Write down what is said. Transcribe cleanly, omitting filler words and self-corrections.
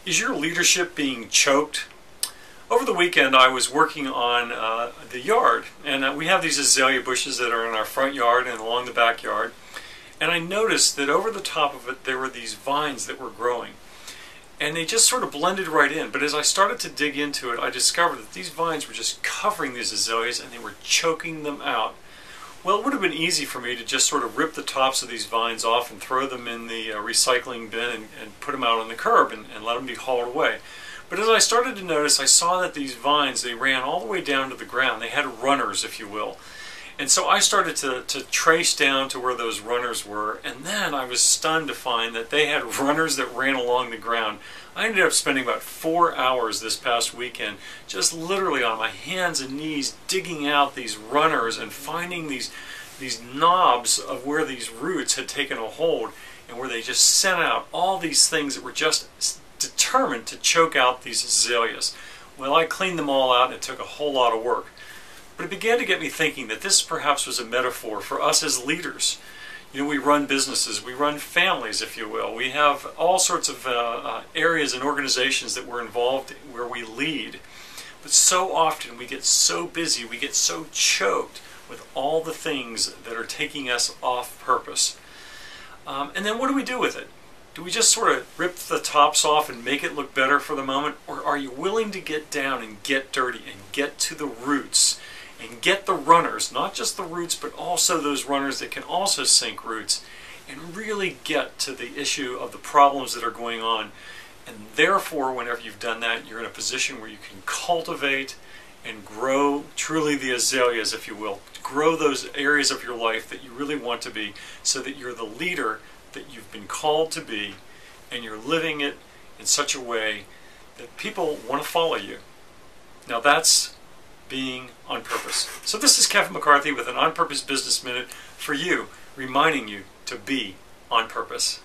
Is your leadership being choked? Over the weekend I was working on the yard, and we have these azalea bushes that are in our front yard and along the backyard, and I noticed that over the top of it there were these vines that were growing, and they just sort of blended right in. But as I started to dig into it, I discovered that these vines were just covering these azaleas and they were choking them out. Well, it would have been easy for me to just sort of rip the tops of these vines off and throw them in the recycling bin and put them out on the curb and let them be hauled away. But as I started to notice, I saw that these vines, they ran all the way down to the ground. They had runners, if you will. And so I started to trace down to where those runners were, and then I was stunned to find that they had runners that ran along the ground. I ended up spending about 4 hours this past weekend just literally on my hands and knees digging out these runners and finding these knobs of where these roots had taken a hold, and where they just sent out all these things that were just determined to choke out these azaleas. Well, I cleaned them all out, and it took a whole lot of work. But it began to get me thinking that this perhaps was a metaphor for us as leaders. You know, we run businesses, we run families, if you will. We have all sorts of areas and organizations that we're involved in where we lead. But so often we get so busy, we get so choked with all the things that are taking us off purpose. And then what do we do with it? Do we just sort of rip the tops off and make it look better for the moment? Or are you willing to get down and get dirty and get to the roots and get the runners, not just the roots, but also those runners that can also sink roots, and really get to the issue of the problems that are going on? And therefore, whenever you've done that, you're in a position where you can cultivate and grow truly the azaleas, if you will. Grow those areas of your life that you really want to be, so that you're the leader that you've been called to be, and you're living it in such a way that people want to follow you. Now that's being on purpose. So this is Kevin McCarthy with an On Purpose Business Minute for you, reminding you to be on purpose.